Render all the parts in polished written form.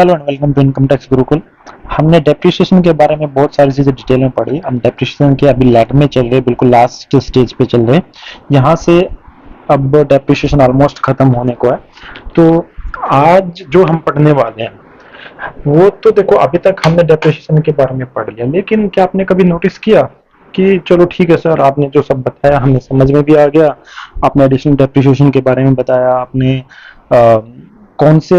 Hello and welcome to income tax Gurukul. हमने depreciation के बारे में बहुत सारी चीज़ें डिटेल में पढ़ी। हम डेप्रिसिएशन के अभी लैग में चल रहे, बिल्कुल लास्ट स्टेज पे चल रहे। यहाँ से अब डेप्रिसिएशन ऑलमोस्ट खत्म होने को है। तो आज जो हम पढ़ने वाले हैं वो तो देखो, अभी तक हमने डेप्रिसिएशन के बारे में पढ़ लिया, लेकिन क्या आपने कभी नोटिस किया कि चलो ठीक है सर, आपने जो सब बताया हमें समझ में भी आ गया। आपने एडिशनल डेप्रिसिएशन के बारे में बताया, आपने कौन से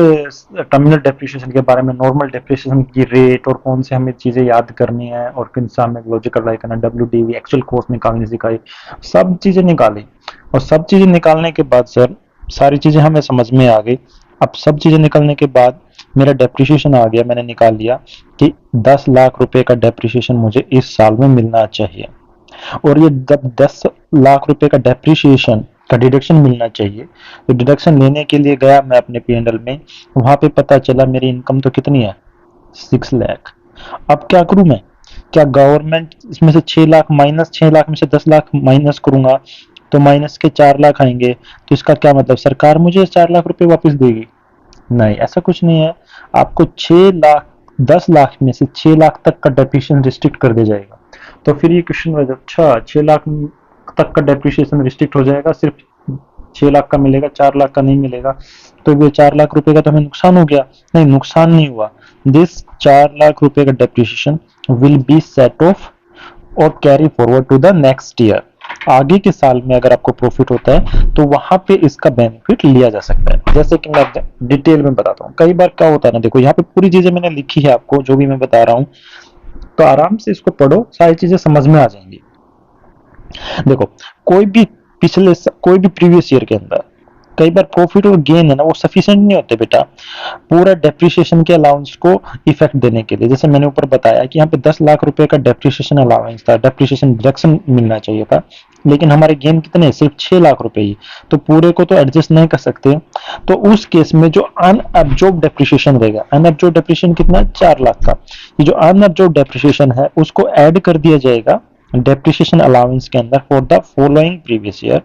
टर्मिनल डेप्रिसिएशन के बारे में, नॉर्मल डेप्रिसिएशन की रेट और कौन से हमें चीज़ें याद करनी है और किन से हमें लॉजिक अप्लाई करना, डब्ल्यूडीवी एक्चुअल कॉस्ट निकालनी सिखाई, सब चीज़ें निकाली। और सब चीज़ें निकालने के बाद सर सारी चीज़ें हमें समझ में आ गई। अब सब चीज़ें निकलने के बाद मेरा डेप्रिसिएशन आ गया, मैंने निकाल लिया कि 10 लाख रुपए का डेप्रिसिएशन मुझे इस साल में मिलना चाहिए। और ये जब 10 लाख रुपए का डेप्रिसिएशन का डिडक्शन मिलना चाहिए, तो डिडक्शन लेने के लिए गया मैं अपने पीएनएल में, वहां पे पता चला मेरी इनकम तो कितनी है, 6 लाख। अब क्या करूं मैं? क्या गवर्नमेंट इसमें से 6 लाख माइनस, 6 लाख में से 10 लाख माइनस करूंगा तो माइनस के 4 लाख आएंगे, तो इसका क्या मतलब सरकार मुझे 4 लाख रुपए वापस देगी? नहीं, ऐसा कुछ नहीं है। आपको 6 लाख, 10 लाख में से 6 लाख तक का डेप्रिसिएशन रिस्ट्रिक्ट कर दिया जाएगा। तो फिर ये क्वेश्चन हो जाता, अच्छा 6 लाख तक का डेप्रिसिएशन रिस्ट्रिक्ट हो जाएगा, सिर्फ 6 लाख का मिलेगा, 4 लाख का नहीं मिलेगा, तो ये 4 लाख रुपए का तो हमें नुकसान हो गया। नहीं, नुकसान नहीं हुआ। दिस 4 लाख रुपए का depreciation will be set off और carry forward to the next year. आगे के साल में अगर आपको प्रॉफिट होता है तो वहां पे इसका बेनिफिट लिया जा सकता है। जैसे कि मैं डिटेल में बताता हूँ। कई बार क्या होता है ना, देखो यहाँ पे पूरी चीजें मैंने लिखी है, आपको जो भी मैं बता रहा हूँ तो आराम से इसको पढ़ो, सारी चीजें समझ में आ जाएंगी। देखो, कोई भी कोई भी प्रीवियस ईयर के अंदर कई बार प्रॉफिट और गेन है ना, वो सफिशिएंट नहीं होते बेटा पूरा डेप्रिसिएशन के अलाउंस को इफेक्ट देने के लिए। जैसे मैंने ऊपर बताया कि यहाँ पे 10 लाख रुपए का डेप्रिसिएशन अलाउंस था, डेप्रिसिएशन डिडक्शन मिलना चाहिए था, लेकिन हमारे गेन कितने, सिर्फ 6 लाख रुपए ही, तो पूरे को तो एडजस्ट नहीं कर सकते। तो उस केस में जो अनअब्जॉर्ब डेप्रिसिएशन रहेगा, अनअब्जॉर्ब डेप्रिसिएशन कितना, 4 लाख का, ये जो अनअब्जॉर्ब डेप्रिसिएशन है उसको ऐड कर दिया जाएगा डेप्रिसिएशन अलाउंस के अंदर for the following previous year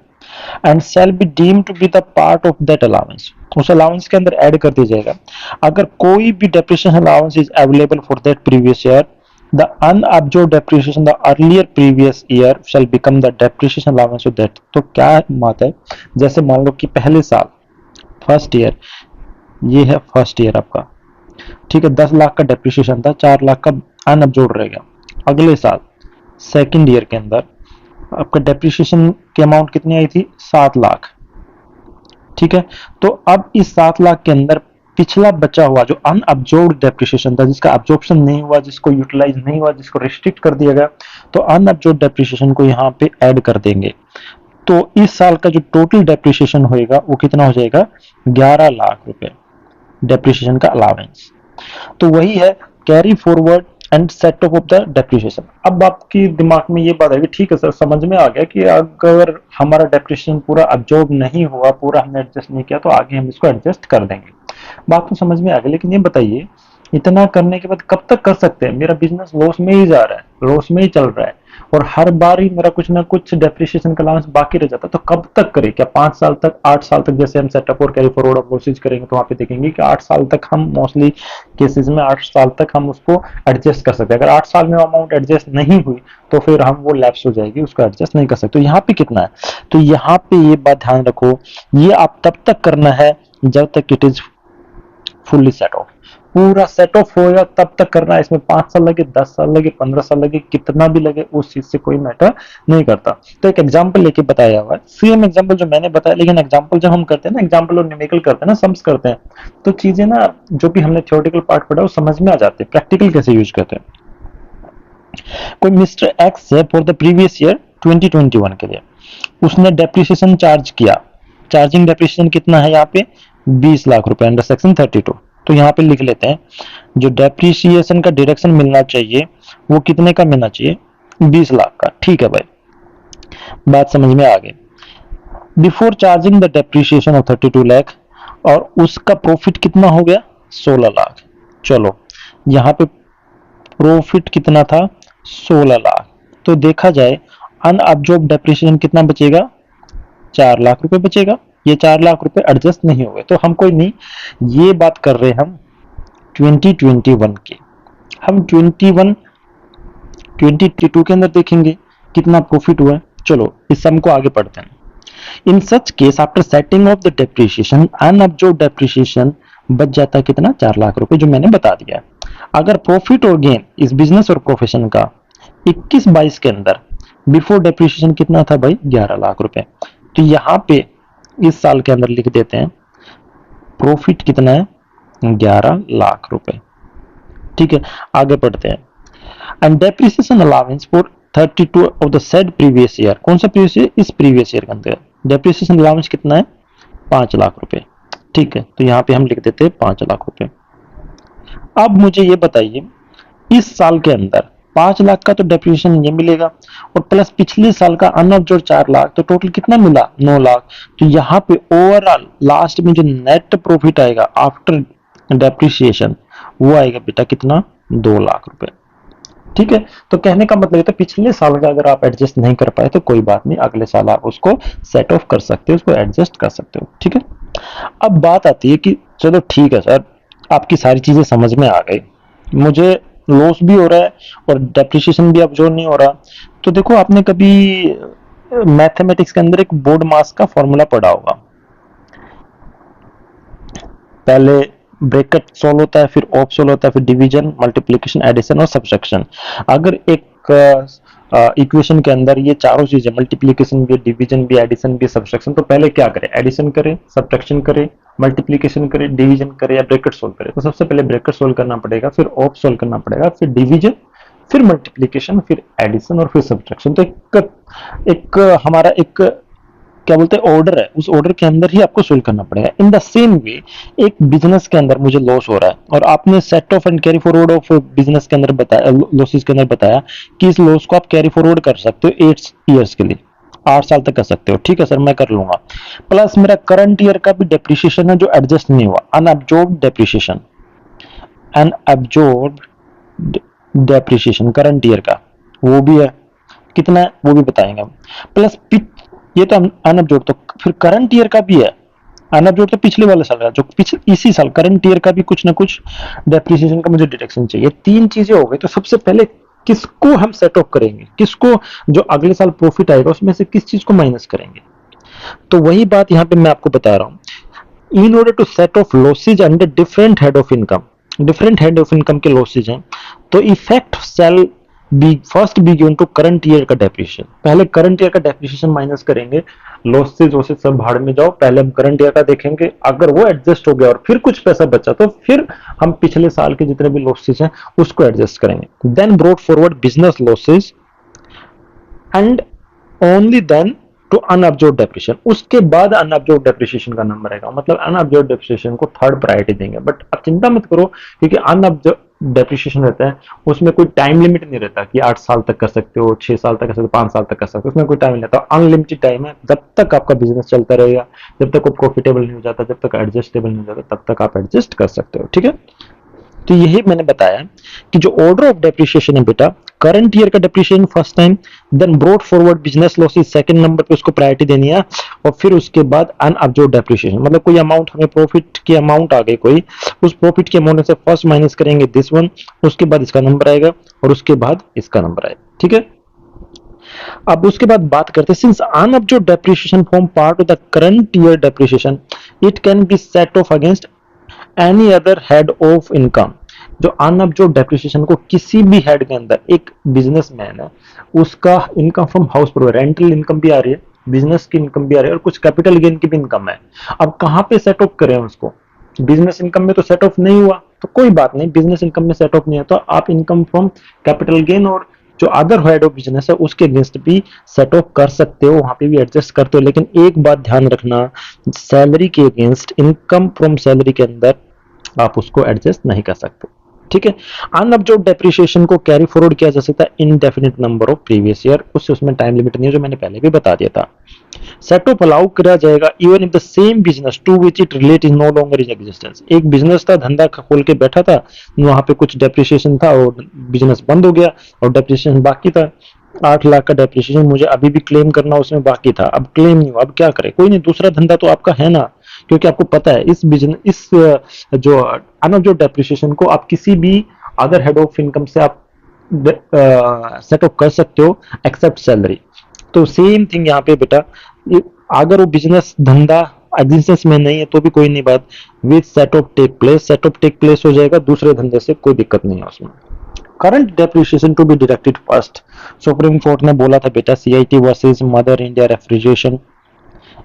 and shall be deemed to be the part of that allowance. उस अलाउंस के अंदर ऐड कर दिया जाएगा। अगर कोई भी depreciation allowance is available for that previous year, the unabsorbed depreciation the earlier previous year shall become the depreciation allowance of that. तो क्या बात है, जैसे मान लो कि पहले साल फर्स्ट ईयर, ये है फर्स्ट ईयर आपका, ठीक है, 10 लाख का डेप्रिसिएशन था, 4 लाख का अनअब्जॉर्ब्ड रहेगा। अगले साल सेकंड ईयर के अंदर आपका डेप्रिसिएशन की अमाउंट कितनी आई थी, 7 लाख, ठीक है। तो अब इस 7 लाख के अंदर पिछला बचा हुआ जो अनअब्जॉर्ब्ड डेप्रिसिएशन था, जिसका अब्जॉर्प्शन नहीं हुआ, जिसको यूटिलाइज नहीं हुआ, जिसको रिस्ट्रिक्ट कर दिया गया, तो अनअब्जॉर्ब्ड डेप्रिसिएशन को यहाँ पे ऐड कर देंगे। तो इस साल का जो टोटल डेप्रिसिएशन होएगा वो कितना हो जाएगा, 11 लाख रुपए डेप्रिसिएशन का अलावेंस। तो वही है carry forward and set of the depreciation. अब आपकी दिमाग में ये बात है कि ठीक है सर, समझ में आ गया कि अगर हमारा डेप्रिसिएशन पूरा अब्जॉर्ब नहीं हुआ, पूरा हमने एडजस्ट नहीं किया, तो आगे हम इसको एडजस्ट कर देंगे। बात तो समझ में आ गई, लेकिन ये बताइए इतना करने के बाद कब तक कर सकते हैं? मेरा बिजनेस लॉस में ही जा रहा है, लॉस में ही चल रहा है, और हर बार ही मेरा कुछ ना कुछ डेप्रिसिएशन का अलाउंस बाकी रह जाता है। तो कब तक करें? क्या 5 साल तक, 8 साल तक? जैसे हम सेटअप और कैरी फॉरवर्ड ऑफ लॉसेज करेंगे तो वहां पे देखेंगे कि 8 साल तक हम मोस्टली केसेस में 8 साल तक हम उसको एडजस्ट कर सकते हैं। अगर 8 साल में अमाउंट एडजस्ट नहीं हुई तो फिर हम वो लैप्स हो जाएगी, उसको एडजस्ट नहीं कर सकते। तो यहाँ पे कितना है, तो यहाँ पे ये बात ध्यान रखो, ये आप तब तक करना है जब तक it is fully set of. पूरा सेट ऑफ होएगा तब तक करना है। इसमें 5 साल लगे, 10 साल लगे, 15 साल लगे, कितना भी लगे, उस चीज से कोई मैटर नहीं करता। तो एक एग्जांपल लेके बताया हुआ है, सेम एग्जांपल जो मैंने बताया, लेकिन एग्जांपल जब हम करते हैं ना, एग्जांपल और न्यूमेरिकल करते हैं ना, सम्स करते हैं, तो चीजें ना जो भी हमने थ्योरेटिकल पार्ट पढ़ा वो समझ में आ जाते हैं, प्रैक्टिकल कैसे यूज करते हैं। कोई मिस्टर एक्स है फॉर द प्रीवियस ईयर 2021 के लिए, उसने डेप्रिसिएशन चार्ज किया। चार्जिंग डेप्रिसिएशन कितना है यहाँ पे, 20 लाख रुपए अंडर सेक्शन 32। तो यहाँ पे लिख लेते हैं जो डेप्रिसिएशन का डिडक्शन मिलना चाहिए वो कितने का मिलना चाहिए, 20 लाख का। ठीक है भाई, बात समझ में आ गई। Before charging the depreciation of 32 lakh, और उसका प्रॉफिट कितना हो गया, 16 लाख। चलो यहाँ पे प्रॉफिट कितना था, 16 लाख। तो देखा जाए अनअब्जॉर्ब डेप्रिसिएशन कितना बचेगा, 4 लाख रुपए बचेगा। ये 4 लाख रुपए एडजस्ट नहीं हुए तो हम कोई नहीं, ये बात कर रहे हैं हम 2021 के। हम 2022 के अंदर देखेंगे कितना प्रॉफिट हुआ है। चलो इस सम को आगे पढ़ते हैं। In such case after setting off the depreciation unabsorbed depreciation बच जाता है कितना, 4 लाख रुपए, जो मैंने बता दिया। अगर प्रॉफिट और गेन इस बिजनेस और प्रोफेशन का 21-22 के अंदर बिफोर डेप्रिसिएशन कितना था भाई, 11 लाख रुपए। तो यहाँ पे इस साल के अंदर लिख देते हैं प्रॉफिट कितना है, 11 लाख रुपए। ठीक है, आगे पढ़ते हैं। And depreciation allowance for 32 of the said previous year, कौन सा प्रीवियस ईयर, इस प्रीवियस ईयर के अंदर डेप्रिसिएशन अलाउंस कितना है, 5 लाख रुपए। ठीक है, तो यहाँ पे हम लिख देते हैं 5 लाख रुपए। अब मुझे ये बताइए इस साल के अंदर 5 लाख का तो डेप्रिसिएशन ये मिलेगा और प्लस पिछले साल का अनअब्जॉर्ब्ड 4 लाख, तो टोटल कितना मिला, 9 लाख। तो यहाँ पे ओवरऑल लास्ट में जो नेट प्रॉफिट आएगा आफ्टर डेप्रिसिएशन वो आएगा बेटा कितना, 2 लाख रुपए। ठीक है, तो कहने का मतलब ये तो पिछले साल का अगर आप एडजस्ट नहीं कर पाए तो कोई बात नहीं, अगले साल आप उसको सेट ऑफ कर सकते हो, उसको एडजस्ट कर सकते हो। ठीक है, अब बात आती है कि चलो ठीक है सर, आपकी सारी चीजें समझ में आ गई, मुझे लॉस भी हो रहा है और डेप्रिसिएशन भी अब्जॉर्ब नहीं हो रहा। तो देखो आपने कभी मैथमेटिक्स के अंदर एक बोर्ड मास का फॉर्मूला पढ़ा होगा, पहले ब्रैकेट सोल्व होता है, फिर ऑफ सोल्व होता है, फिर डिवीजन, मल्टीप्लिकेशन, एडिशन और सब्ट्रैक्शन। अगर एक इक्वेशन के अंदर ये चारों चीजें, मल्टीप्लिकेशन भी, डिवीजन भी, एडिशन भी, सब्ट्रैक्शन, तो पहले क्या करें, एडिशन करें, सब्ट्रैक्शन करें, मल्टीप्लिकेशन करें, डिवीजन करें या ब्रैकेट सोल्व करें। तो सबसे पहले ब्रैकेट सोल्व करना पड़ेगा, फिर ऑफ सोल्व करना पड़ेगा, फिर डिवीजन, फिर मल्टीप्लिकेशन, फिर एडिशन और फिर सब्ट्रैक्शन। तो एक हमारा एक क्या बोलते हैं ऑर्डर है, उस ऑर्डर के अंदर ही आपको सोल्व करना पड़ेगा। इन द सेम वे एक बिजनेस के अंदर मुझे लॉस हो रहा है और आपने set of and carry forward of business के अंदर बताया, लॉसेस के अंदर बताया कि इस लॉस को आप कैरी फॉरवर्ड कर सकते हो 8 ईयर्स के लिए, 8 साल तक कर सकते हो। ठीक है सर, मैं कर लूंगा। प्लस मेरा करंट ईयर का भी डेप्रिसिएशन है जो एडजस्ट नहीं हुआ, अनअब्जॉर्ब्ड depreciation, unabsorbed depreciation current year का वो भी है, कितना है वो भी बताएंगे हम। प्लस ये तो अनअब्जॉर्ब, तो फिर करंट ईयर का भी है अनअब्जॉर्ब, तो पिछले वाले साल का, जो पिछले इसी साल करंट ईयर का भी कुछ ना कुछ डेप्रिसिएशन का मुझे डिडक्शन चाहिए। 3 चीजें हो गई, तो सबसे पहले किसको हम सेट ऑफ करेंगे, किसको जो अगले साल प्रॉफिट आएगा उसमें से किस चीज को माइनस करेंगे। तो वही बात यहाँ पे मैं आपको बता रहा हूँ। In order to set off losses under different head of income, different head of income के लॉसेज हैं, तो effect shall be first be given to current year का डेप्रिसिएशन। पहले करंट ईयर का डेप्रिसिएशन माइनस करेंगे, लॉसेज वॉसेज सब भाड़ में जाओ, पहले हम करंट ईयर का देखेंगे, अगर वो एडजस्ट हो गया और फिर कुछ पैसा बचा तो फिर हम पिछले साल के जितने भी लॉसेज हैं उसको एडजस्ट करेंगे। Then brought forward business losses and only then to unabsorbed depreciation, उसके बाद अनअब्जॉर्ब्ड डेप्रिसिएशन का नंबर आएगा, मतलब अनअब्जॉर्ब्ड डेप्रिसिएशन को थर्ड प्रायोरिटी देंगे। बट अब चिंता मत करो, क्योंकि अनअब्जॉर्ब्ड डेप्रिसिएशन रहता है उसमें कोई टाइम लिमिट नहीं रहता कि 8 साल तक कर सकते हो, 6 साल तक कर सकते हो, 5 साल तक कर सकते हो, उसमें कोई टाइम नहीं रहता, अनलिमिटेड टाइम है। जब तक आपका बिजनेस चलता रहेगा, जब तक वो प्रॉफिटेबल नहीं हो जाता, जब तक एडजस्टेबल नहीं हो जाता, तब तक आप एडजस्ट कर सकते हो। ठीक है, तो यही मैंने बताया कि जो ऑर्डर ऑफ डेप्रिसिएशन है बेटा, करंट ईयर का depreciation first time, then brought forward business losses second number पे उसको प्रायोरिटी देनी है, और फिर उसके बाद अनअब्जॉर्ब्ड डेप्रिसिएशन, मतलब कोई अमाउंट हमें प्रॉफिट की अमाउंट आ गई कोई, उस प्रॉफिट की अमाउंट से फर्स्ट माइनस करेंगे दिस वन, उसके बाद इसका नंबर आएगा और उसके बाद इसका नंबर आएगा। ठीक है, अब उसके बाद बात करते हैं, since unabsorbed depreciation form part of the current year depreciation, it can be set off against any other head of income. जो अनअब्जॉर्ब्ड डेप्रिसिएशन को किसी भी हेड के अंदर, एक बिजनेसमैन है उसका इनकम फ्रॉम हाउस पर रेंटल इनकम भी आ रही है, बिजनेस की इनकम भी आ रही है और कुछ कैपिटल गेन की भी इनकम है। अब कहाँ पे सेट ऑफ करें उसको, बिजनेस इनकम में तो सेट ऑफ नहीं हुआ, तो कोई बात नहीं, बिजनेस इनकम में सेट ऑफ नहीं है तो आप इनकम फ्रॉम कैपिटल गेन और जो अदर हेड ऑफ बिजनेस है उसके अगेंस्ट भी सेट ऑफ कर सकते हो, वहां पे भी एडजस्ट करते हो। लेकिन एक बात ध्यान रखना, सैलरी के अगेंस्ट, इनकम फ्रॉम सैलरी के अंदर आप उसको एडजस्ट नहीं कर सकते। ठीक है, अनअब्जॉर्ब्ड डेप्रिसिएशन को कैरी फॉरवर्ड किया जा सकता है indefinite number of previous year, उसमें टाइम लिमिट नहीं है, जो मैंने पहले भी बता दिया था। सेट ऑफ अलाउ किया जाएगा even if the same business to which it relate is no longer in existence. एक बिजनेस था, धंधा खोल के बैठा था, वहां पे कुछ डेप्रिसिएशन था और बिजनेस बंद हो गया और डेप्रिसिएशन बाकी था, 8 लाख का डेप्रिसिएशन मुझे अभी भी क्लेम करना उसमें बाकी था, अब क्लेम नहीं हुआ, अब क्या करे, कोई नहीं, दूसरा धंधा तो आपका है ना, क्योंकि आपको पता है इस बिजनेस इस जो अनअब्जॉर्ब डेप्रिसिएशन को आप किसी भी अदर हेड ऑफ इनकम से आप सेटअप कर सकते हो एक्सेप्ट सैलरी। तो सेम थिंग यहाँ पे बेटा, अगर वो बिजनेस धंधा एग्जिस्टेंस में नहीं है तो भी कोई नहीं बात, with set off take place हो जाएगा दूसरे धंधे से, कोई दिक्कत नहीं है उसमें। Current depreciation to be deducted first, supreme court ने बोला था बेटा CIT versus Mother India Refrigeration,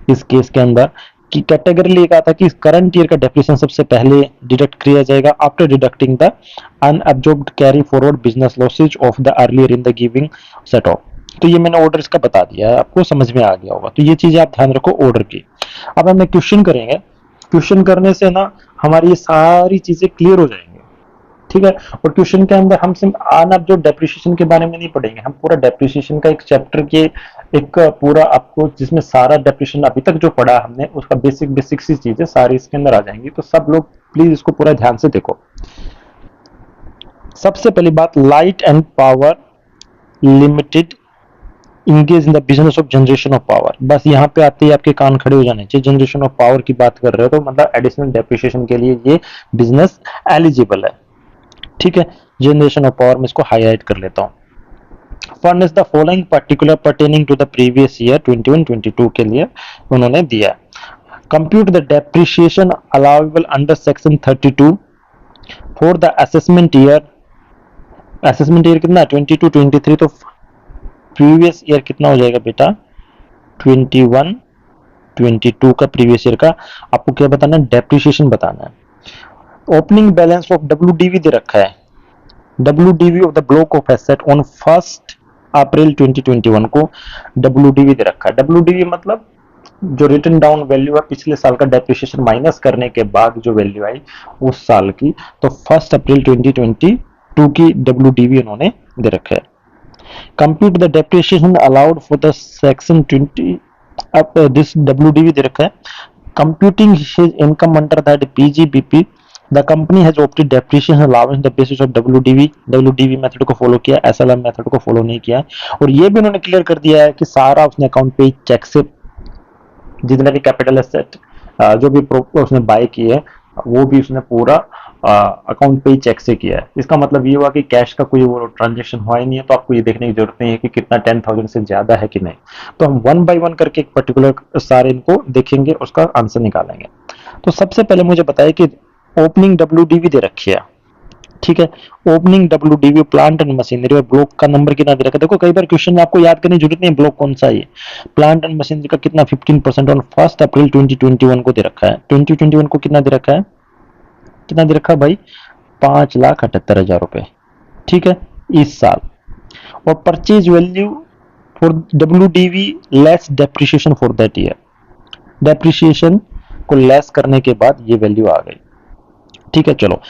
इस केस के अंदर कि कैटेगरी ये कहा था कि करंट ईयर का डेप्रिसिएशन सबसे पहले डिडक्ट किया जाएगा after deducting the unabsorbed carry forward business losses of the earlier in the giving set off. तो ये मैंने ऑर्डर इसका बता दिया है, आपको समझ में आ गया होगा। तो ये चीजें आप ध्यान रखो ऑर्डर की। अब हम क्वेश्चन करेंगे, क्वेश्चन करने से ना हमारी ये सारी चीजें क्लियर हो जाएंगी, ठीक है। और क्वेश्चन के अंदर हम सिर्फ अनअब्जॉर्ब्ड डेप्रिसिएशन के बारे में नहीं पढ़ेंगे, हम पूरा डेप्रिसिएशन का एक चैप्टर के एक पूरा आपको जिसमें सारा डेप्रिसिएशन अभी तक जो पढ़ा हमने उसका बेसिक सी चीजें सारी इसके अंदर आ जाएंगी। तो सब लोग प्लीज इसको पूरा ध्यान से देखो। सबसे पहली बात, light and power limited engage in the business of generation of power. बस यहाँ पे आते ही आपके कान खड़े हो जाने चाहिए। जनरेशन ऑफ पावर की बात कर रहे हो तो मतलब एडिशनल डेप्रिसिएशन के लिए ये बिजनेस एलिजिबल है, ठीक है। जनरेशन ऑफ पावर में इसको हाईलाइट कर लेता हूं। Furnish the following particular pertaining to the previous year 21-22 के लिए उन्होंने दिया। Compute the depreciation allowable under section 32 for the assessment year. Assessment year कितना 22-23, तो प्रीवियस ईयर कितना हो जाएगा बेटा 21-22 का प्रीवियस ईयर का आपको क्या बताना है, डेप्रिसिएशन बताना है। ओपनिंग बैलेंस ऑफ डब्ल्यूडीवी दे रखा है, WDV of the block of asset on 1 अप्रैल 2021 को डब्ल्यूडीवी दे रखा है। डब्ल्यूडीवी मतलब जो रिटन डाउन वैल्यू है पिछले साल का डेप्रिसिएशन माइनस करने के बाद जो वैल्यू आई उस साल की, तो 1 अप्रैल 2022 की डब्ल्यूडीवी उन्होंने दे रखा है। Compute the depreciation allowed for the section 20, अब दिस डब्ल्यूडीवी दे रखा है। Computing his income under that PGBP the company has opted depreciation allowance the basis of WDV method को फॉलो किया, एसएलएम मेथड को फॉलो नहीं किया। और ये भी उन्होंने क्लियर कर दिया है कि सारा उसने अकाउंट पे चेक से जितना भी कैपिटल एसेट जो भी उसने बाय की है वो भी उसने पूरा अकाउंट पे ही चेक से किया है। इसका मतलब ये हुआ कि कैश का कोई वो ट्रांजेक्शन हुआ ही नहीं है, तो आपको ये देखने की जरूरत नहीं है कि कितना 10,000 से ज्यादा है कि नहीं। तो हम 1 बाय 1 करके एक पर्टिकुलर सारे इनको देखेंगे, उसका आंसर निकालेंगे। तो सबसे पहले मुझे बताइए कि ओपनिंग डब्ल्यूडीवी दे रखी है, ठीक है। Opening WDV plant and machinery और ब्लॉक का नंबर कितना दे रखा है। देखो कई बार क्वेश्चन में आपको याद करने की जरूरत नहीं ब्लॉक कौन सा है। प्लांट एंड मशीनरी का कितना 15% ऑन 1 अप्रैल 2021 को दे रखा है। 2021 को कितना दे रखा है, कितना दे रखा है भाई 5,78,000 रुपए, ठीक है इस साल। और purchase value for WDV less depreciation for that year, depreciation को लेस करने के बाद ये वैल्यू आ गई, ठीक है। चलो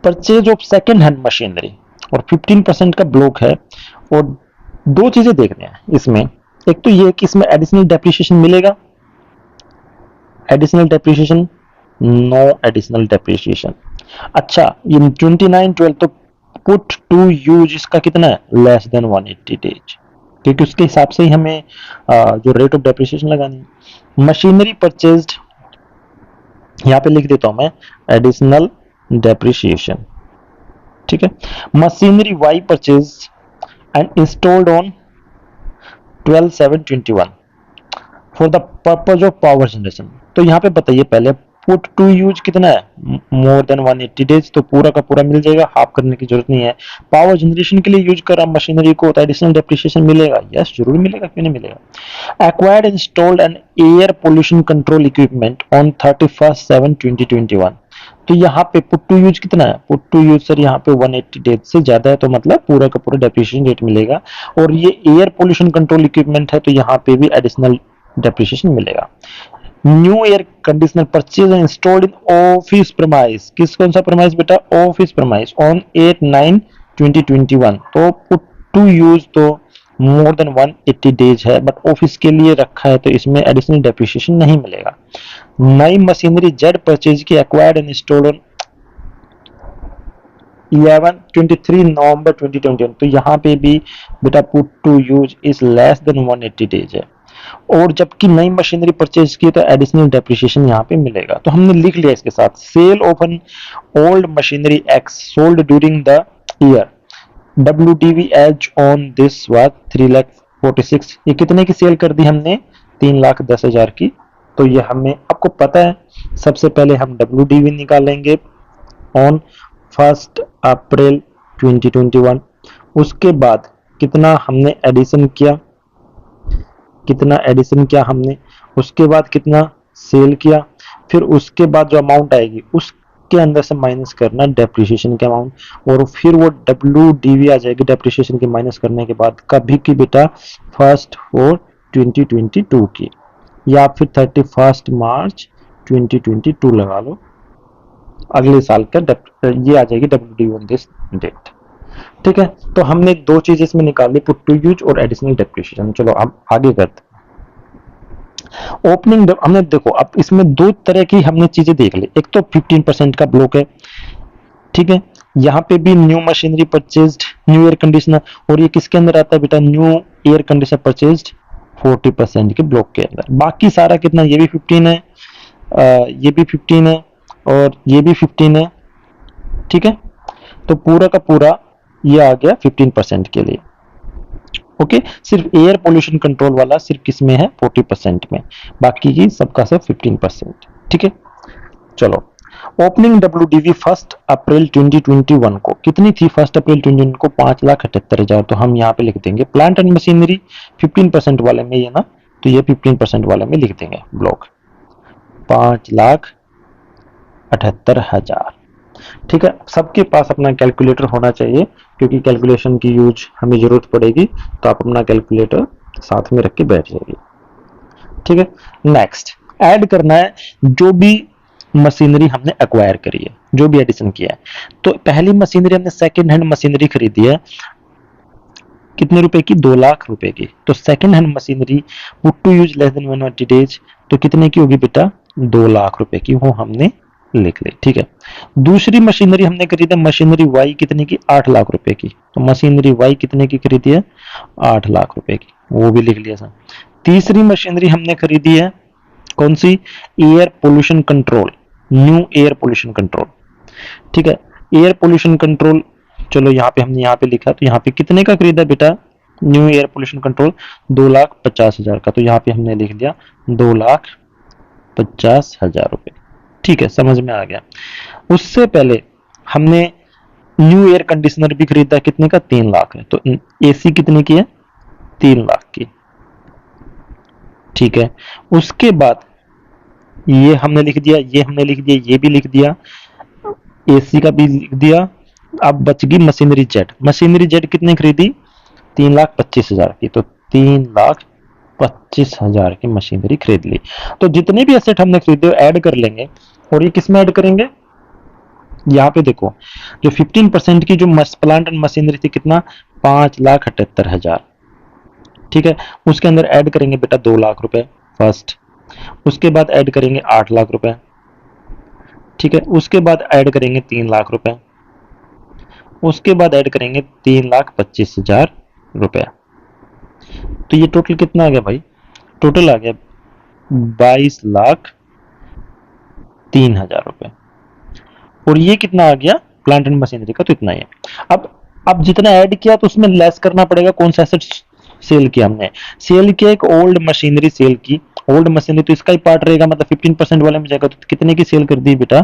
purchase of second hand machinery और 15% का ब्लॉक है। और दो चीजें देखने हैं इसमें, एक तो ये कि इसमें एडिशनल डेप्रिसिएशन मिलेगा, additional depreciation no additional depreciation. अच्छा ये 29/12 तो पुट टू यूज इसका कितना है लेस देन 180 डेज, क्योंकि उसके हिसाब से ही हमें जो रेट ऑफ डेप्रिसिएशन लगानी है। मशीनरी परचेज्ड यहाँ पे लिख देता हूं मैं एडिशनल डेप्रिसिएशन, ठीक है। Machinery Y purchase and installed on 12/7/21 for the purpose of power generation. तो यहाँ पे बताइए पहले पुट टू यूज कितना है मोर देन 180 डेज, तो पूरा का पूरा मिल जाएगा, हाफ करने की जरूरत नहीं है। पावर जनरेशन के लिए यूज करा मशीनरी को तो एडिशनल डेप्रिसिएशन मिलेगा, यस जरूर मिलेगा, क्यों नहीं मिलेगा। Acquired installed an air pollution control equipment on 31/7/2021, तो यहाँ पे पुट टू यूज कितना है, पुट टू यूज सर यहाँ पे 180 डेज से ज्यादा है, तो मतलब पूरा का पूरा डेप्रिसिएशन रेट मिलेगा। और ये एयर पोल्यूशन कंट्रोल इक्विपमेंट है तो यहाँ पे भी एडिशनल डेप्रिसिएशन मिलेगा। New air conditioner purchase and installed in office premise, किस कौन सा प्रीमाइस बेटा ऑफिस प्रीमाइस ऑन 8/9/2021, तो पुट टू यूज तो मोर देन 180 डेज है, बट ऑफिस के लिए रखा है तो इसमें एडिशनल डेप्रिसिएशन नहीं मिलेगा। नई मशीनरी जेड परचेज की acquired and installed on 23 November 2021, तो यहाँ पे भी बेटा put to use is less than 180 days है। और जबकि नई मशीनरी परचेज की तो एडिशनल डेप्रिसिएशन यहाँ पे मिलेगा। तो हमने लिख लिया इसके साथ, sale of an old machinery X sold during the year WDV as on this was 3,46,000। ये कितने की सेल कर दी हमने? 3,10,000 की। तो ये हमें आपको पता है, सबसे पहले हम WDV निकालेंगे ऑन 1 अप्रैल 2021। उसके बाद कितना हमने एडिशन किया, कितना एडिशन किया हमने, उसके बाद कितना सेल किया, फिर उसके बाद जो अमाउंट आएगी उसके अंदर से माइनस करना डेप्रिसिएशन के अमाउंट, और फिर वो WDV आ जाएगी डेप्रिसिएशन की माइनस करने के बाद, कभी की बेटा 1 for 2022 की, या फिर 31 मार्च 2022 लगा लो, अगले साल का ये आ जाएगी WDV ऑन दिस डेट। ठीक है, तो हमने दो चीजें इसमें निकाली, पुट टू यूज और एडिशनल डेप्रिसिएशन। चलो अब आगे करते हैं। ओपनिंग हमने देखो, अब इसमें दो तरह की हमने चीजें देख ली। एक तो 15% का ब्लॉक है, ठीक है, यहाँ पे भी new machinery purchased, new air conditioner, और ये किसके अंदर आता है बेटा? न्यू एयर कंडीशनर परचेज्ड 40% के ब्लॉक के अंदर। बाकी सारा कितना? ये भी 15 है, ये भी 15 है, और ये भी 15 है। ठीक है, तो पूरा का पूरा ये आ गया 15% के लिए। ओके, सिर्फ एयर पोल्यूशन कंट्रोल वाला सिर्फ किसमें है? 40% में, बाकी की सबका सब 15%। ठीक है, चलो ओपनिंग WDV 1 अप्रैल 2021 को कितनी थी? 1 अप्रैल 2021 को 5,78,000। तो हम यहाँ पे लिख देंगे प्लांट एंड मशीनरी 15% वाले में, ये ना, तो ये 15% वाले में लिख देंगे ब्लॉक 5,78,000। ठीक है, सबके पास अपना कैलकुलेटर होना चाहिए, क्योंकि कैलकुलेशन की यूज हमें जरूरत पड़ेगी, तो आप अपना कैलकुलेटर साथ में रख के बैठ जाइए। ठीक है, नेक्स्ट ऐड करना है जो भी मशीनरी हमने एक्वायर करी है, जो भी एडिशन किया है। तो पहली मशीनरी हमने सेकेंड हैंड मशीनरी खरीदी है, कितने रुपए की? 2 लाख रुपए की। तो second hand machinery put to use less than 180 days, तो कितने की होगी बेटा? 2 लाख रुपए की, वो हमने लिख ली। ठीक है, दूसरी मशीनरी हमने खरीदी मशीनरी वाई, कितने की? 8 लाख रुपए की। तो मशीनरी वाई कितने की खरीदी है? 8 लाख रुपए की, वो भी लिख लिया सर। तीसरी मशीनरी हमने खरीदी है कौन सी? Air pollution control, new air pollution control. ठीक है, एयर पोल्यूशन कंट्रोल, चलो यहाँ पे हमने यहाँ पे लिखा, तो यहाँ पे कितने का खरीदा बेटा? न्यू एयर पोल्यूशन कंट्रोल 2,50,000 का। तो यहाँ पे हमने लिख दिया 2,50,000 रुपए। ठीक है, समझ में आ गया। उससे पहले हमने न्यू एयर कंडीशनर भी खरीदा, कितने का? 3 लाख है। तो AC कितने की है? 3 लाख की। ठीक है, उसके बाद ये हमने लिख दिया, ये हमने लिख दिया, ये भी लिख दिया, AC का भी लिख दिया। अब बच गई मशीनरी जेड। मशीनरी जेड कितने खरीदी? 3,25,000 की। तो 3,25,000 की मशीनरी खरीद ली। तो जितने भी एसेट हमने खरीदे ऐड कर लेंगे, और ये किसमें ऐड करेंगे? यहाँ पे देखो, जो 15% की जो प्लांट एंड मशीनरी थी, कितना? 5,78,000। ठीक है, उसके अंदर ऐड करेंगे बेटा 2 लाख रुपए फर्स्ट, उसके बाद ऐड करेंगे 8 लाख रुपए। ठीक है, उसके बाद ऐड करेंगे 3 लाख रुपए, उसके बाद ऐड करेंगे 3,25,000 रुपए। तो ये टोटल कितना आ गया भाई? टोटल आ गया 22,03,000 रुपए। और ये कितना आ गया प्लांट एंड मशीनरी का? तो इतना ही है। अब जितना ऐड किया तो उसमें लेस करना पड़ेगा। कौन सा एसेट सेल किया हमने? सेल किया एक ओल्ड मशीनरी सेल की। ओल्ड मशीनरी तो इसका ही पार्ट रहेगा, मतलब 15% वाले में जाएगा। तो कितने की सेल कर दी बेटा?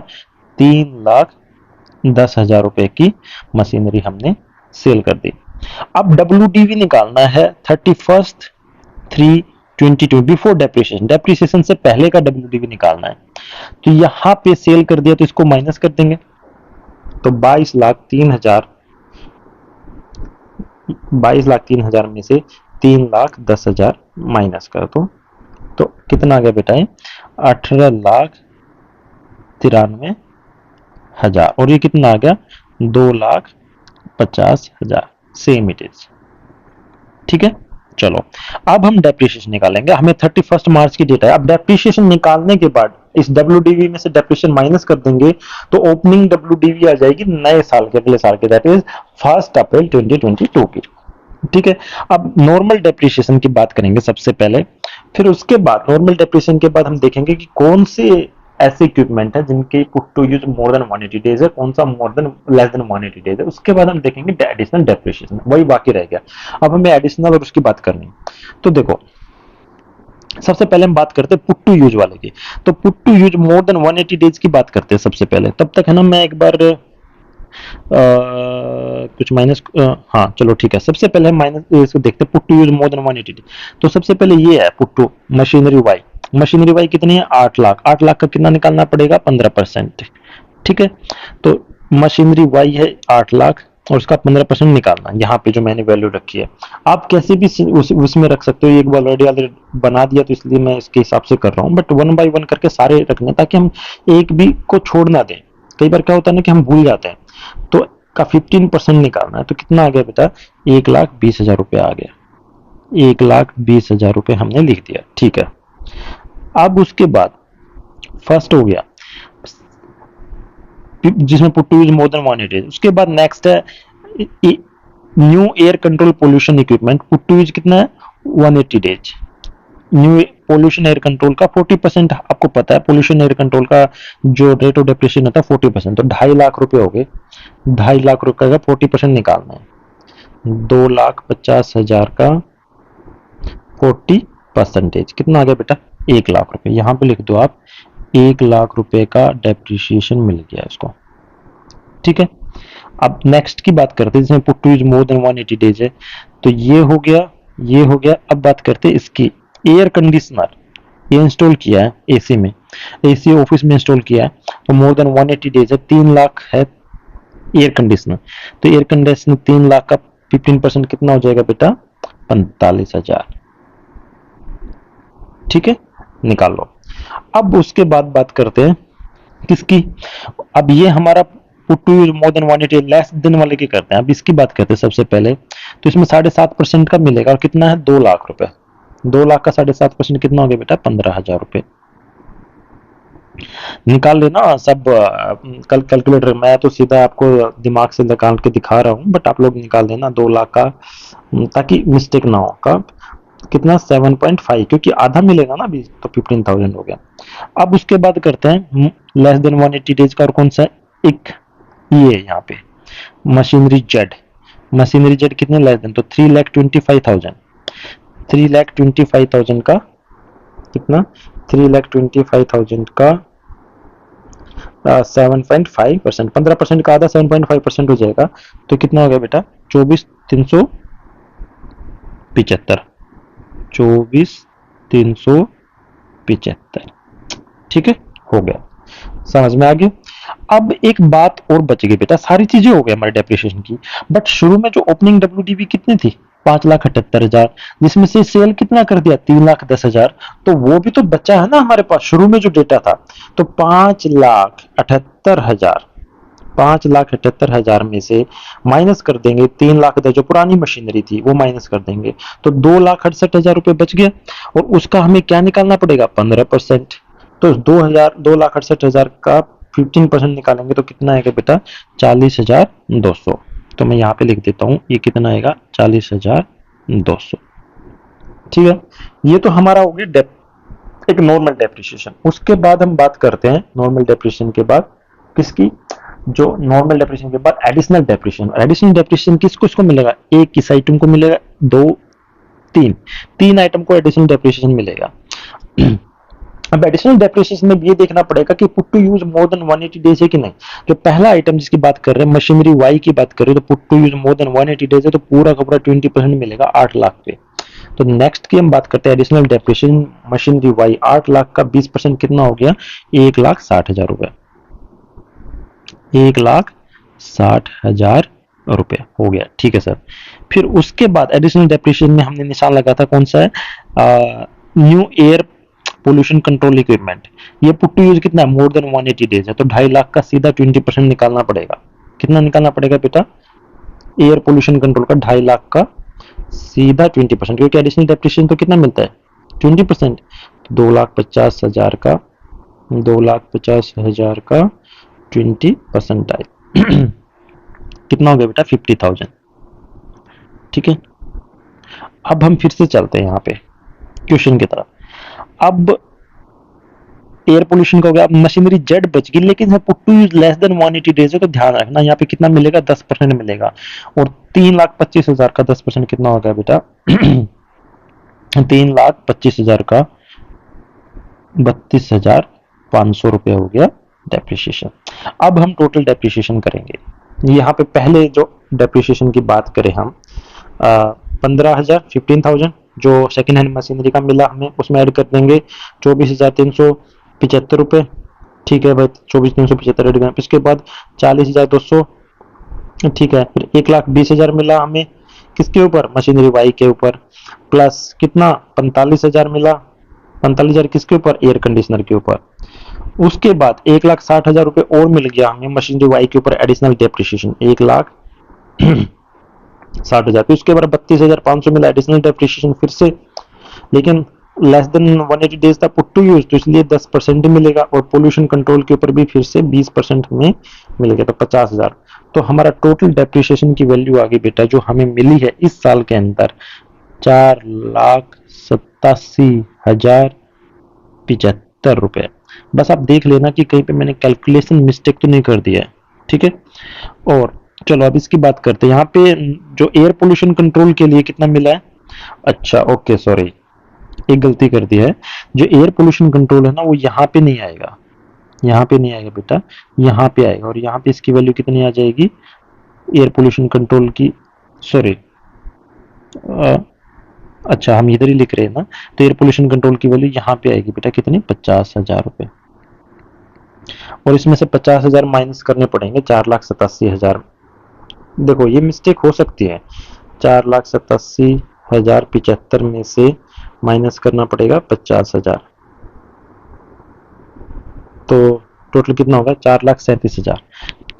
3,10,000 रुपए की मशीनरी हमने सेल कर दी। अब WDV निकालना है 31/3/22 बिफोर डेप्रिसिएशन। डेप्रिसिएशन से पहले का WDV निकालना है। तो यहां पे सेल कर दिया, तो इसको माइनस कर देंगे। तो 22,03,000 में से 3,10,000 माइनस कर दो, तो कितना आ गया बेटा? 18,93,000। और ये कितना आ गया? 2,50,000। Same it is. ठीक है, चलो अब हम डेप्रिसिएशन निकालेंगे। हमें 31 मार्च की डेट है। अब डेप्रिसिएशन निकालने के बाद इस WDV में से डेप्रिसिएशन माइनस कर देंगे, तो ओपनिंग WDV आ जाएगी नए साल के, अगले साल के, दैट इज 1 अप्रैल 2022 की। ठीक है। अब नॉर्मल डेप्रिसिएशन की बात करेंगे सबसे पहले, फिर उसके बाद नॉर्मल डेप्रिसिएशन के बाद हम देखेंगे कि कौन से ऐसे इक्विपमेंट है जिनके put to use more than 180 days है, कौन सा more than less than 180 days है। उसके बाद हम देखेंगे एडिशनल डेप्रिसिएशन, वही बाकी रह गया। अब हमें एडिशनल और उसकी बात करनी है। तो देखो, सबसे पहले हम बात करते हैं पुट टू यूज वाले की। तो put to use more than 180 days की बात करते हैं सबसे पहले। तब तक है ना, मैं एक बार कुछ माइनस, हाँ चलो ठीक है। सबसे पहले हम माइनस इसको देखते हैं, put to use more than 180 days. तो सबसे पहले ये है put to machinery Y. Machinery Y कितनी है? 8 लाख। 8 लाख का कितना निकालना पड़ेगा? 15%। ठीक है। तो मशीनरी वाई है 8 लाख और उसका 15% निकालना, यहाँ पे जो मैंने वैल्यू रखी है। आप कैसे भी उसमें रख सकते हो, एक बार ऑलरेडी बना दिया तो इसलिए मैं इसके हिसाब से कर रहा हूँ, बट वन बाई वन करके सारे रखने, ताकि हम एक भी को छोड़ ना दें। कई बार क्या होता है ना कि हम भूल जाते हैं। तो का 15% निकालना है। तो कितना आ गया बेटा? 1,20,000 रुपये आ गया। 1,20,000 रुपये हमने लिख दिया। ठीक है। अब उसके बाद फर्स्ट हो गया जिसमें put to use more than 180। उसके बाद नेक्स्ट है new air control pollution equipment. Put to use कितना है? 180 days. New pollution air control का 40%, आपको पता है पोल्यूशन एयर कंट्रोल का जो रेट ऑफ डेप्रिसिएशन होता है 40%। तो 2.5 लाख रुपए हो गए। 2.5 लाख रुपए का 40% निकालना है। 2,50,000 का 40% कितना आ गया बेटा? 1 लाख रुपए। यहाँ पे लिख दो आप, 1 लाख रुपए का डेप्रिसिएशन मिल गया इसको। ठीक है। अब नेक्स्ट की बात करते हैं, जिसमें put to use more than 180 days है। तो ये हो गया, ये हो गया। अब बात करते हैं इसकी, एयर कंडीशनर ये इंस्टॉल किया है एसी में, एसी ऑफिस में इंस्टॉल किया है। तो मोर देन 180 डेज है, 3 लाख है एयर कंडीशनर। तो एयर कंडीशनर 3 लाख का 15% कितना हो जाएगा बेटा? 45,000। ठीक है, निकाल लो। अब उसके बाद बात करते हैं किसकी? अब ये हमारा put to use more than 180 less than वाले की करते हैं। अब इसकी बात करते हैं सबसे पहले। तो इसमें 7.5% का मिलेगा और कितना है? 2 लाख रुपए। 2 लाख का 7.5% कितना हो गया बेटा? 15,000 रुपए। निकाल लेना सब। कल कैलकुलेटर, मैं तो सीधा आपको दिमाग से निकाल के दिखा रहा हूँ, बट आप लोग निकाल देना 2 लाख का, ताकि मिस्टेक ना हो। का कितना? 7.5, क्योंकि आधा मिलेगा ना अभी, तो 15,000 हो गया। अब उसके बाद करते हैं लेस देन 180 डेज का, और कौन सा है? एक ये यहाँ पे मशीनरी जेड। मशीनरी जेड कितने लेस देन? तो 3,25,000। 3,25,000 का कितना? 3,25,000 का 7.5%, 15% का आधा 7.5% हो जाएगा। तो कितना हो गया बेटा? 24,375। 24,375। ठीक है, हो गया। समझ में आ गया। अब एक बात और बच गई बेटा, सारी चीजें हो गई हमारे डेप्रिसिएशन की, बट शुरू में जो ओपनिंग डब्ल्यूडीवी कितनी थी? 5,78,000, जिसमें से सेल कितना कर दिया? 3,10,000। तो वो भी तो बचा है ना हमारे पास शुरू में जो डेटा था। तो 5,78,000, 5,78,000 में से माइनस कर देंगे 3 लाख जो पुरानी मशीनरी थी वो माइनस कर देंगे, तो 2,68,000 रुपए बच गया। और उसका हमें क्या निकालना पड़ेगा? 15%। तो 2,68,000 का 15% निकालेंगे तो कितना आएगा बेटा? 40,200। तो मैं यहाँ पे लिख देता हूँ, ये कितना आएगा? 40,200। ठीक है। ये तो हमारा हो गया एक नॉर्मल डेप्रिसिएशन। उसके बाद हम बात करते हैं नॉर्मल डेप्रिसिएशन के बाद किसकी? जो नॉर्मल डेप्रिसिएशन के बाद एडिशनल डेप्रिसिएशन। एडिशनल डेप्रिसिएशन किसको किसको मिलेगा? एक किस आइटम को मिलेगा? दो, तीन, तीन आइटम को एडिशनल डेप्रिसिएशन मिलेगा। अब एडिशनल डेप्रिसिएशन में ये देखना पड़ेगा कि put to use more than 180 days है कि नहीं। जो पहला आइटम जिसकी बात कर रहे हैं, मशीनरी वाई की बात कर रहे हैं, तो put to use more than 180 days है, तो पूरा का पूरा 20% मिलेगा 8 लाख पे। तो नेक्स्ट की हम बात करते हैं additional depreciation machinery Y. 8 lakh का 20% कितना हो गया? 1,60,000 रुपए। 1,60,000 रुपए हो गया। ठीक है सर। फिर उसके बाद एडिशनल डेप्रिसिएशन में हमने निशान लगा था, कौन सा है? New air pollution control equipment. ये पुट टू यूज कितना है? मोर देन 180 डेज है, तो 2.5 लाख का सीधा 20% निकालना पड़ेगा। कितना निकालना पड़ेगा बेटा? एयर पोल्यूशन कंट्रोल का 2.5 लाख का सीधा 20%, क्योंकि एडिशनल डेप्रिसिएशन तो कितना मिलता है? 20%। 2,50,000 का, 2,50,000 का 20% आए कितना हो गया बेटा? 50,000। ठीक है। अब हम फिर से चलते हैं यहाँ पे क्वेश्चन की तरफ। अब एयर पोल्यूशन का हो गया, अब मशीनरी जेड बच गई, लेकिन put to use less than 180 days है, तो ध्यान रखना यहाँ पे कितना मिलेगा, 10% मिलेगा। और 3,25,000 का 10% कितना हो गया बेटा 3,25,000 का 32,500 रुपये हो गया डेप्रिसिएशन। अब हम टोटल डेप्रिसिएशन करेंगे। यहाँ पे पहले जो डेप्रिसिएशन की बात करें हम 15,000 15,000 जो सेकेंड हैंड मशीनरी का मिला हमें, उसमें ऐड कर देंगे 24,375 रुपये। ठीक है भाई, 24,375 ऐड करें। इसके बाद 40,200, ठीक है। फिर 1,20,000 मिला हमें किसके ऊपर, मशीनरी वाई के ऊपर, प्लस कितना 45,000 मिला, 45,000 किसके ऊपर, एयर कंडीशनर के ऊपर। उसके बाद 1,60,000 रुपये और मिल गया हमें मशीनरी वाई के ऊपर एडिशनल डेप्रिसिएशन, 1,60,000। फिर उसके बाद 32,500 मिला एडिशनल डेप्रिसिएशन फिर से, लेकिन लेस देन 180 डेज था पुट टू यूज, तो इसलिए 10% मिलेगा। और पोल्यूशन कंट्रोल के ऊपर भी फिर से 20% में मिलेगा, तो 50,000। तो हमारा टोटल डेप्रिसिएशन की वैल्यू आ गई बेटा जो हमें मिली है इस साल के अंदर 4,87,075 रुपए। बस आप देख लेना कि कहीं पे मैंने कैलकुलेशन मिस्टेक तो नहीं कर दिया है, ठीक है। और चलो अब इसकी बात करते हैं। यहाँ पे जो एयर पोल्यूशन कंट्रोल के लिए कितना मिला है, अच्छा ओके सॉरी, एक गलती कर दी है। जो एयर पोल्यूशन कंट्रोल है ना वो यहाँ पे नहीं आएगा, यहाँ पे नहीं आएगा बेटा, यहाँ पे आएगा। और यहाँ पे इसकी वैल्यू कितनी आ जाएगी एयर पोल्यूशन कंट्रोल की, सॉरी अच्छा हम इधर ही लिख रहे हैं ना, तो एयर पोल्यूशन कंट्रोल की वैल्यू यहाँ पे आएगी बेटा कितनी, 50,000 रुपए। और इसमें से 50,000 माइनस करने पड़ेंगे 4,87,000। देखो ये मिस्टेक हो सकती है, 4,87,075 में से माइनस करना पड़ेगा 50,000, तो टोटल कितना होगा 4,37,000।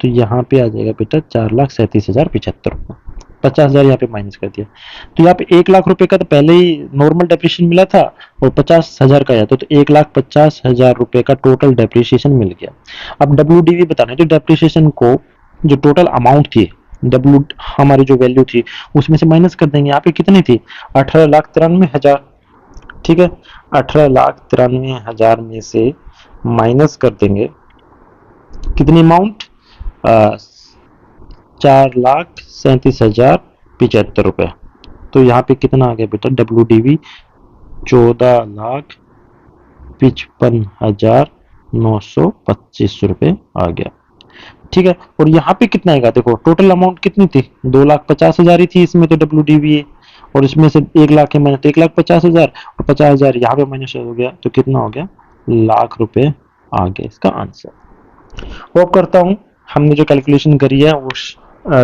तो यहाँ पे आ जाएगा बेटा 4,37,075 रुपये। 50,000 यहाँ पे माइनस कर दिया, तो यहाँ पे 1,00,000 रुपए का तो पहले ही नॉर्मल डेप्रिसिएशन मिला था और 50,000 का आया तो 1,50,000 रुपए का टोटल डेप्रिसिएशन मिल गया। अब डब्ल्यू बताना है, तो डेप्रिसिएशन को जो टोटल अमाउंट थी, डब्ल्यू हमारी जो वैल्यू थी उसमें से माइनस कर देंगे। यहाँ पे कितनी थी 18,93,000, ठीक है। 18,93,000 में से माइनस कर देंगे कितनी अमाउंट, 4,37,075 रुपए। तो यहाँ पे कितना आ गया बेटा डब्ल्यू 14,55,925 रुपए आ गया, ठीक है। और यहाँ पे कितना आएगा, देखो टोटल अमाउंट कितनी थी 2,50,000 ही थी इसमें तो डब्ल्यू, और इसमें से 1,00,000 है मैंने, तो 1,50,000 और 50,000 यहाँ पे माइनस हो गया, तो कितना हो गया लाख रुपए आ गया इसका आंसर। होप करता हूँ हमने जो कैलकुलेशन करी है वो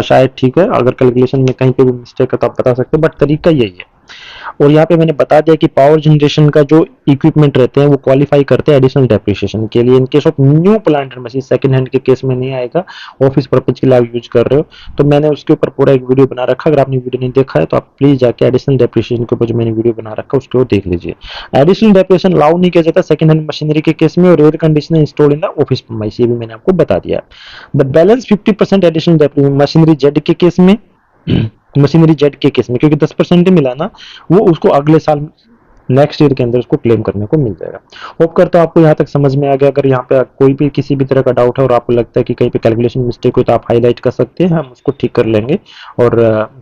शायद ठीक है। अगर कैलकुलेशन में कहीं पे भी मिस्टेक है तो आप बता सकते हैं, बट तरीका यही है। और यहाँ पे मैंने बता दिया कि पावर जनरेशन का जो इक्विपमेंट रहते हैं वो क्वालिफाई करते हैं एडिशनल डेप्रिसिएशन के लिए। In case of new plant and machine, second hand के केस में नहीं आएगा, ऑफिस पर्पज के लिए आप यूज कर रहे हो, तो मैंने उसके ऊपर पूरा एक वीडियो बना रखा। अगर आपने वीडियो नहीं देखा है तो आप प्लीज जाके एडिशनल डेप्रिसिएशन के ऊपर जो मैंने वीडियो बना रखा है उसको देख लीजिए। एडिशनल डेप्रिसिएशन अलाउ नहीं किया जाता सेकंड हैंड मशीनरी के केस में, और air conditioner install in the office premise, ये भी मैंने आपको बता दिया। The balance 50% additional depreciation machinery Z के केस में मशीनरी जेड के केस में, क्योंकि 10% ही मिला ना, वो उसको अगले साल नेक्स्ट ईयर के अंदर उसको क्लेम करने को मिल जाएगा। होप करता हूँ आपको यहाँ तक समझ में आ गया। अगर यहाँ पे कोई भी किसी भी तरह का डाउट है और आपको लगता है कि कहीं पे कैलकुलेशन मिस्टेक हुई तो आप हाईलाइट कर सकते हैं, हम उसको ठीक कर लेंगे। और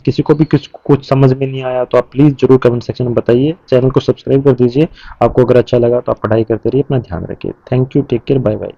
किसी को भी कुछ समझ में नहीं आया तो आप प्लीज जरूर कमेंट सेक्शन में बताइए। चैनल को सब्सक्राइब कर दीजिए। आपको अगर अच्छा लगा तो आप पढ़ाई करते रहिए, अपना ध्यान रखिए। Thank you, take care, bye bye.